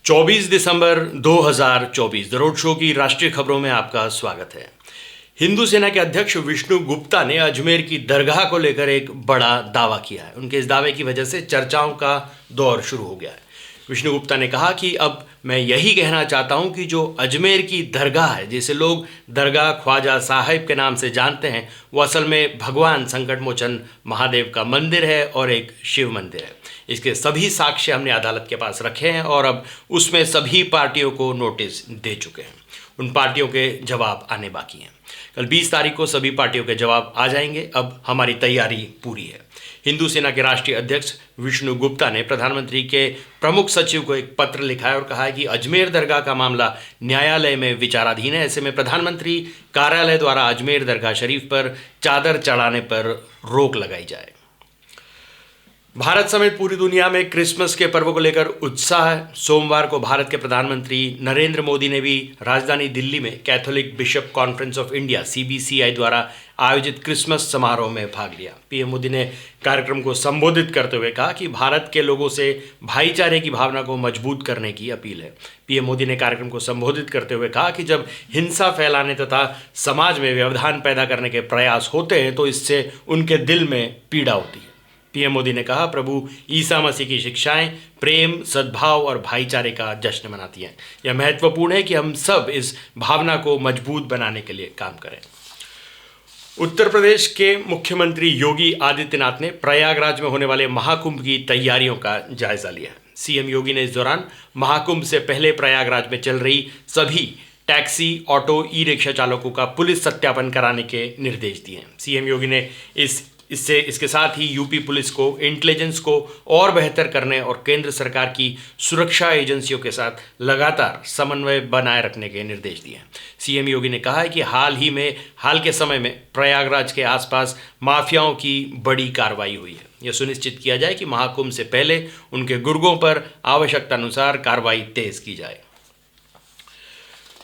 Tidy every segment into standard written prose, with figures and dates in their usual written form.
24 December 2024 the road show की राष्ट्रीय खबरों में आपका स्वागत है। हिंदू सेना के अध्यक्ष विष्णु गुप्ता ने अजमेर की दरगाह को लेकर एक बड़ा दावा किया है। उनके इस दावे की वजह से चर्चाओं का दौर शुरू हो गया है। विष्णु गुप्ता ने कहा कि अब मैं यही कहना चाहता हूं कि जो अजमेर की दरगाह है, जिसे लोग दरगाह ख्वाजा साहिब के नाम से जानते हैं, वो असल में भगवान संकटमोचन महादेव का मंदिर है और एक शिव मंदिर है। इसके सभी साक्ष्य हमने अदालत के पास रखे हैं और अब उसमें सभी पार्टियों को नोटिस दे चुके हैं। उन पार्टियों के jawab आने बाकी हैं। कल 20 तारीख को सभी पार्टियों के जवाब आ जाएंगे। अब हमारी तैयारी पूरी है। हिंदू सेना के राष्ट्रीय अध्यक्ष विष्णु गुप्ता ने प्रधानमंत्री के प्रमुख सचिव को एक पत्र लिखा है और कहा है कि अजमेर दरगाह का मामला न्यायालय में विचाराधीन है। ऐसे में प्रधानमंत्री कार्यालय द्वारा अजमेर दरगाह शरीफ पर चादर चढ़ाने पर रोक लगाई जाए। भारत समेत पूरी दुनिया में क्रिसमस के पर्व को लेकर उत्साह है। सोमवार को भारत के प्रधानमंत्री नरेंद्र मोदी ने भी राजधानी दिल्ली में Catholic bishop conference of India CBCI द्वारा आयोजित क्रिसमस समारोह में भाग लिया। पीएम मोदी ने कार्यक्रम को संबोधित करते हुए कहा कि भारत के लोगों से भाईचारे की भावना को मजबूत करने की अपील है। पीएम मोदी ने कार्यक्रम को संबोधित करते हुए कहा कि जब हिंसा फैलाने तथा समाज में व्यवधान पैदा करने के प्रयास होते हैं तो इससे उनके दिल में पीड़ा होती है। पीएम मोदी ने कहा, प्रभु ईसा मसीह की शिक्षाएं प्रेम, सद्भाव और भाईचारे का जश्न मनाती हैं। यह महत्वपूर्ण है कि हम सब इस भावना को मजबूत बनाने के लिए काम करें। उत्तर प्रदेश के मुख्यमंत्री योगी आदित्यनाथ ने प्रयागराज में होने वाले महाकुंभ की तैयारियों का जायजा लिया है। सीएम योगी ने इस दौरान महाकुंभ से पहले प्रयागराज में चल रही सभी टैक्सी, ऑटो, ई-रिक्शा चालकों का पुलिस सत्यापन कराने के निर्देश दिए हैं। सीएम योगी ने इसके साथ ही यूपी पुलिस को इंटेलिजेंस को और बेहतर करने और केंद्र सरकार की सुरक्षा एजेंसियों के साथ लगातार समन्वय बनाए रखने के निर्देश दिए हैं। सीएम योगी ने कहा है कि हाल के समय में प्रयागराज के आसपास माफियाओं की बड़ी कार्रवाई हुई है। यह सुनिश्चित किया जाए कि महाकुंभ से पहले उनके गुर्गों पर आवश्यकतानुसार कार्रवाई तेज की जाए।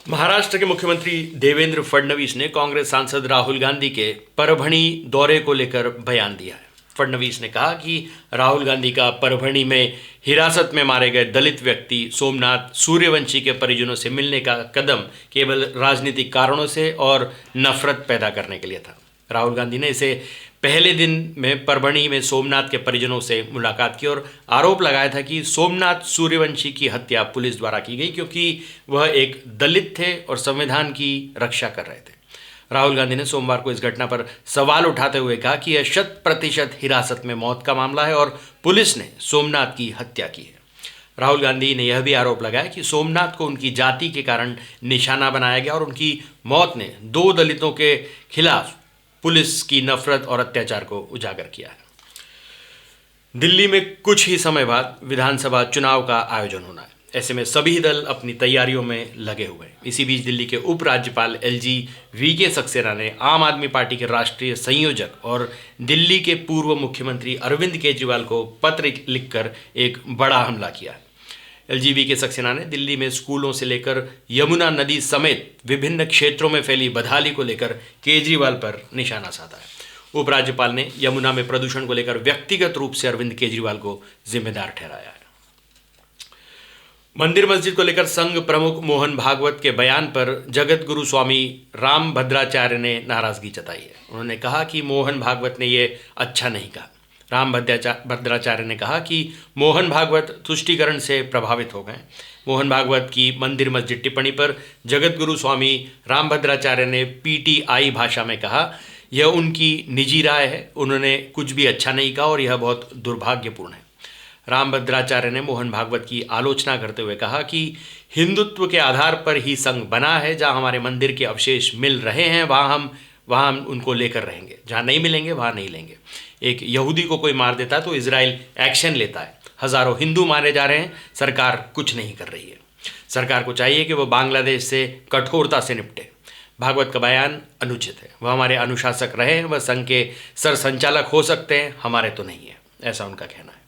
महाराष्ट्र के मुख्यमंत्री देवेंद्र फडणवीस ने कांग्रेस सांसद राहुल गांधी के परभणी दौरे को लेकर बयान दिया है। फडणवीस ने कहा कि राहुल गांधी का परभणी में हिरासत में मारे गए दलित व्यक्ति सोमनाथ सूर्यवंशी के परिजनों से मिलने का कदम केवल राजनीतिक कारणों से और नफरत पैदा करने के लिए था। राहुल गांधी ने इसे पहले दिन में परभणी में सोमनाथ के परिजनों से मुलाकात की और आरोप लगाया था कि सोमनाथ सूर्यवंशी की हत्या पुलिस द्वारा की गई क्योंकि वह एक दलित थे और संविधान की रक्षा कर रहे थे। राहुल गांधी ने सोमवार को इस घटना पर सवाल उठाते हुए कहा कि यह 100% हिरासत में मौत का मामला है और पुलिस ने सोमनाथ की हत्या की है। राहुल गांधी ने यह भी आरोप लगाया कि सोमनाथ को उनकी जाति के कारण निशाना बनाया गया और उनकी मौत ने 2 दलितों के खिलाफ पुलिस की नफरत और अत्याचार को उजागर किया है। दिल्ली में कुछ ही समय बाद विधानसभा चुनाव का आयोजन होना है। ऐसे में सभी दल अपनी तैयारियों में लगे हुए हैं। इसी बीच दिल्ली के उपराज्यपाल LG VK सक्सेना ने आम आदमी पार्टी के राष्ट्रीय संयोजक और दिल्ली के पूर्व मुख्यमंत्री अरविंद केजरीवाल को पत्र लिखकर एक बड़ा हमला किया है। LG VK सक्सेना ने दिल्ली में स्कूलों से लेकर यमुना नदी समेत विभिन्न क्षेत्रों में फैली बदहाली को लेकर केजरीवाल पर निशाना साधा है। उपराज्यपाल ने यमुना में प्रदूषण को लेकर व्यक्तिगत रूप से अरविंद केजरीवाल को जिम्मेदार ठहराया है। मंदिर मस्जिद को लेकर संघ प्रमुख मोहन भागवत के बयान पर जगत गुरु स्वामी रामभद्राचार्य ने नाराजगी जताई है। उन्होंने कहा कि मोहन भागवत ने ये अच्छा नहीं कहा। रामभद्राचार्य ने कहा कि मोहन भागवत तुष्टीकरण से प्रभावित हो गए। मोहन भागवत की मंदिर मस्जिद टिप्पणी पर जगत गुरु स्वामी रामभद्राचार्य ने PTI भाषा में कहा, यह उनकी निजी राय है, उन्होंने कुछ भी अच्छा नहीं कहा और यह बहुत दुर्भाग्यपूर्ण है। रामभद्राचार्य ने मोहन भागवत की आलोचना करते हुए कहा कि हिंदुत्व के आधार पर ही संघ बना है। जहाँ हमारे मंदिर के अवशेष मिल रहे हैं वहाँ हम उनको लेकर रहेंगे, जहाँ नहीं मिलेंगे वहाँ नहीं लेंगे। एक यहूदी को कोई मार देता है तो इजराइल एक्शन लेता है। हज़ारों हिंदू मारे जा रहे हैं, सरकार कुछ नहीं कर रही है। सरकार को चाहिए कि वह बांग्लादेश से कठोरता से निपटे। भागवत का बयान अनुचित है। वह हमारे अनुशासक रहे हैं, वह संघ के सरसंचालक हो सकते हैं, हमारे तो नहीं है, ऐसा उनका कहना है।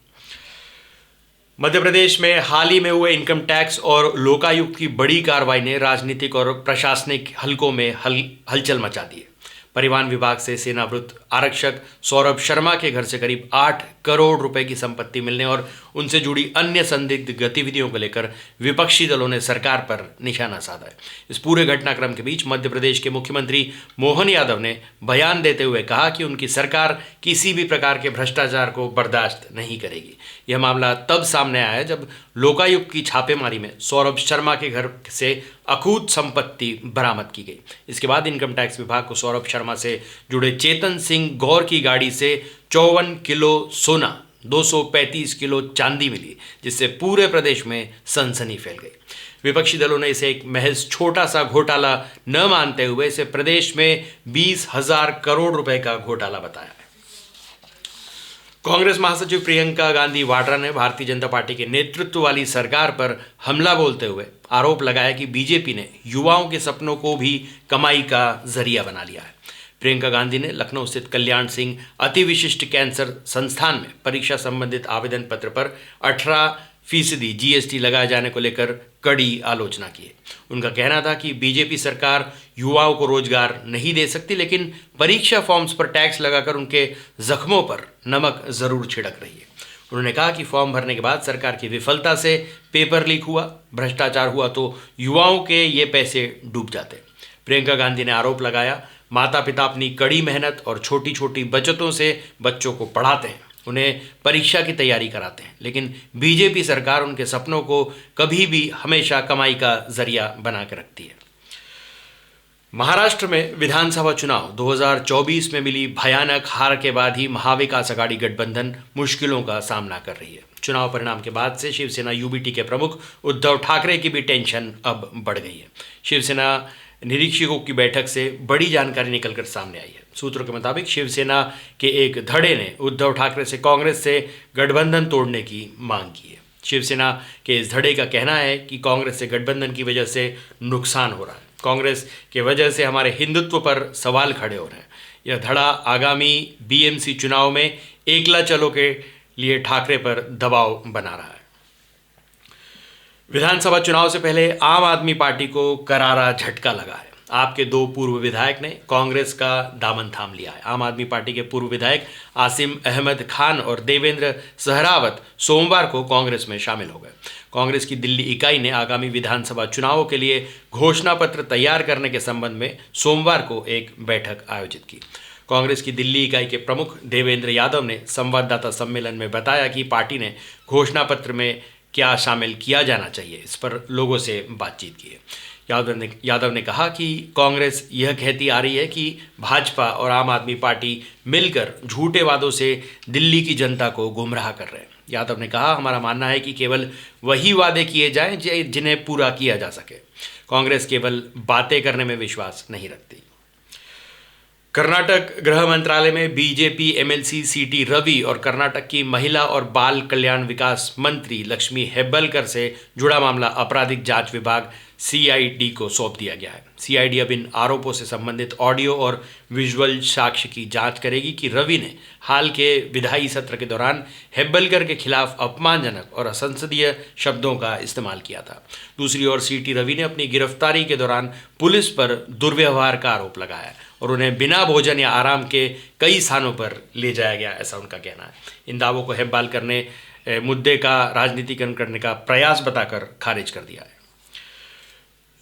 मध्य प्रदेश में हाल ही में हुए इनकम टैक्स और लोकायुक्त की बड़ी कार्रवाई ने राजनीतिक और प्रशासनिक हलकों में हलचल मचा दी है। परिवहन विभाग से सेनावृत्त आरक्षक सौरभ शर्मा के घर से करीब 8 करोड़ रुपए की संपत्ति मिलने और उनसे जुड़ी अन्य संदिग्ध गतिविधियों को लेकर विपक्षी दलों ने सरकार पर निशाना साधा है। इस पूरे घटनाक्रम के बीच मध्य प्रदेश के मुख्यमंत्री मोहन यादव ने बयान देते हुए कहा कि उनकी सरकार किसी भी प्रकार के भ्रष्टाचार को बर्दाश्त नहीं करेगी। यह मामला तब सामने आया जब लोकायुक्त की छापेमारी में सौरभ शर्मा के घर से अकूत संपत्ति बरामद की गई। इसके बाद इनकम टैक्स विभाग को सौरभ शर्मा से जुड़े चेतन सिंह गौर की गाड़ी से 54 किलो सोना, 235 किलो चांदी मिली, जिससे पूरे प्रदेश में सनसनी फैल गई। विपक्षी दलों ने इसे एक महज छोटा सा घोटाला न मानते हुए इसे प्रदेश में 20,000 करोड़ रुपए का घोटाला बताया है। कांग्रेस महासचिव प्रियंका गांधी वाड्रा ने भारतीय जनता पार्टी के नेतृत्व वाली सरकार पर हमला बोलते हुए आरोप लगाया कि बीजेपी ने युवाओं के सपनों को भी कमाई का जरिया बना लिया है। प्रियंका गांधी ने लखनऊ स्थित कल्याण सिंह अति विशिष्ट कैंसर संस्थान में परीक्षा संबंधित आवेदन पत्र पर 18% जीएसटी लगाए जाने को लेकर कड़ी आलोचना की है। उनका कहना था कि बीजेपी सरकार युवाओं को रोजगार नहीं दे सकती, लेकिन परीक्षा फॉर्म्स पर टैक्स लगाकर उनके जख्मों पर नमक जरूर छिड़क रही है। उन्होंने कहा कि फॉर्म भरने के बाद सरकार की विफलता से पेपर लीक हुआ, भ्रष्टाचार हुआ तो युवाओं के ये पैसे डूब जाते। प्रियंका गांधी ने आरोप लगाया, माता पिता अपनी कड़ी मेहनत और छोटी छोटी बचतों से बच्चों को पढ़ाते हैं, उन्हें परीक्षा की तैयारी कराते हैं, लेकिन बीजेपी सरकार उनके सपनों को कभी भी हमेशा कमाई का जरिया बना के रखती है। महाराष्ट्र में विधानसभा चुनाव 2024 में मिली भयानक हार के बाद ही महाविकास आघाड़ी गठबंधन मुश्किलों का सामना कर रही है। चुनाव परिणाम के बाद से शिवसेना यूबीटी के प्रमुख उद्धव ठाकरे की भी टेंशन अब बढ़ गई है। शिवसेना निरीक्षकों की बैठक से बड़ी जानकारी निकलकर सामने आई है। सूत्रों के मुताबिक शिवसेना के एक धड़े ने उद्धव ठाकरे से कांग्रेस से गठबंधन तोड़ने की मांग की है। शिवसेना के इस धड़े का कहना है कि कांग्रेस से गठबंधन की वजह से नुकसान हो रहा है, कांग्रेस के वजह से हमारे हिंदुत्व पर सवाल खड़े हो रहे हैं। यह धड़ा आगामी बीएमसी चुनाव में एकला चलो के लिए ठाकरे पर दबाव बना रहा है। विधानसभा चुनाव से पहले आम आदमी पार्टी को करारा झटका लगा है। आपके दो पूर्व विधायक ने कांग्रेस का दामन थाम लिया है। आम आदमी पार्टी के पूर्व विधायक आसिम अहमद खान और देवेंद्र सहरावत सोमवार को कांग्रेस में शामिल हो गए। कांग्रेस की दिल्ली इकाई ने आगामी विधानसभा चुनावों के लिए घोषणा पत्र तैयार करने के संबंध में सोमवार को एक बैठक आयोजित की। कांग्रेस की दिल्ली इकाई के प्रमुख देवेंद्र यादव ने संवाददाता सम्मेलन में बताया कि पार्टी ने घोषणा पत्र में क्या शामिल किया जाना चाहिए, इस पर लोगों से बातचीत की है। यादव ने कहा कि कांग्रेस यह कहती आ रही है कि भाजपा और आम आदमी पार्टी मिलकर झूठे वादों से दिल्ली की जनता को गुमराह कर रहे हैं। यादव ने कहा, हमारा मानना है कि केवल वही वादे किए जाएं जिन्हें पूरा किया जा सके। कांग्रेस केवल बातें करने में विश्वास नहीं रखती। कर्नाटक गृह मंत्रालय में बीजेपी एमएलसी सीटी रवि और कर्नाटक की महिला और बाल कल्याण विकास मंत्री लक्ष्मी हेब्बलकर से जुड़ा मामला आपराधिक जांच विभाग सीआईडी को सौंप दिया गया है। सीआईडी अब इन आरोपों से संबंधित ऑडियो और विजुअल साक्ष्य की जांच करेगी कि रवि ने हाल के विधायी सत्र के दौरान हेब्बलकर के खिलाफ अपमानजनक और असंसदीय शब्दों का इस्तेमाल किया था। दूसरी ओर सीटी रवि ने अपनी गिरफ्तारी के दौरान पुलिस पर दुर्व्यवहार का आरोप लगाया है और उन्हें बिना भोजन या आराम के कई स्थानों पर ले जाया गया, ऐसा उनका कहना है। इन दावों को हेब्बलकर ने मुद्दे का राजनीतिकरण करने का प्रयास बताकर खारिज कर दिया है।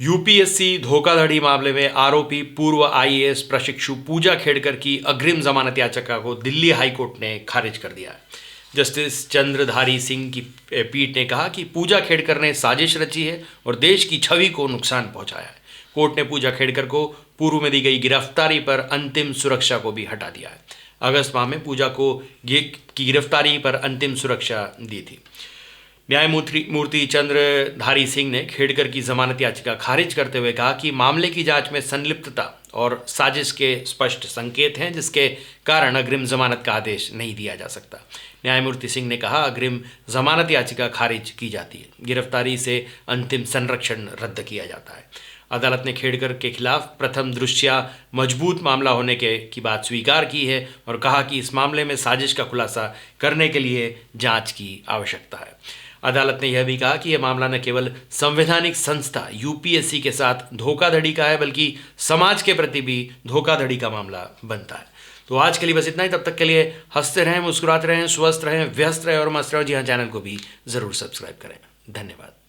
यूपीएससी धोखाधड़ी मामले में आरोपी पूर्व आईएएस प्रशिक्षु पूजा खेड़कर की अग्रिम जमानत याचिका को दिल्ली हाईकोर्ट ने खारिज कर दिया है। जस्टिस चंद्रधारी सिंह की पीठ ने कहा कि पूजा खेड़कर ने साजिश रची है और देश की छवि को नुकसान पहुंचाया है। कोर्ट ने पूजा खेड़कर को पूर्व में दी गई गिरफ्तारी पर अंतिम सुरक्षा को भी हटा दिया है। अगस्त माह में पूजा को की गिरफ्तारी पर अंतिम सुरक्षा दी थी। न्यायमूर्ति चंद्रधारी सिंह ने खेड़कर की जमानत याचिका खारिज करते हुए कहा कि मामले की जांच में संलिप्तता और साजिश के स्पष्ट संकेत हैं, जिसके कारण अग्रिम जमानत का आदेश नहीं दिया जा सकता। न्यायमूर्ति सिंह ने कहा, अग्रिम जमानत याचिका खारिज की जाती है, गिरफ्तारी से अंतिम संरक्षण रद्द किया जाता है। अदालत ने खेड़कर के खिलाफ प्रथम दृष्टया मजबूत मामला होने की बात स्वीकार की है और कहा कि इस मामले में साजिश का खुलासा करने के लिए जांच की आवश्यकता है। अदालत ने यह भी कहा कि यह मामला न केवल संवैधानिक संस्था यूपीएससी के साथ धोखाधड़ी का है, बल्कि समाज के प्रति भी धोखाधड़ी का मामला बनता है। तो आज के लिए बस इतना ही। तब तक के लिए हंसते रहें, मुस्कुराते रहें, स्वस्थ रहें, व्यस्त रहें और मस्त रहें। जी हाँ, चैनल को भी ज़रूर सब्सक्राइब करें। धन्यवाद।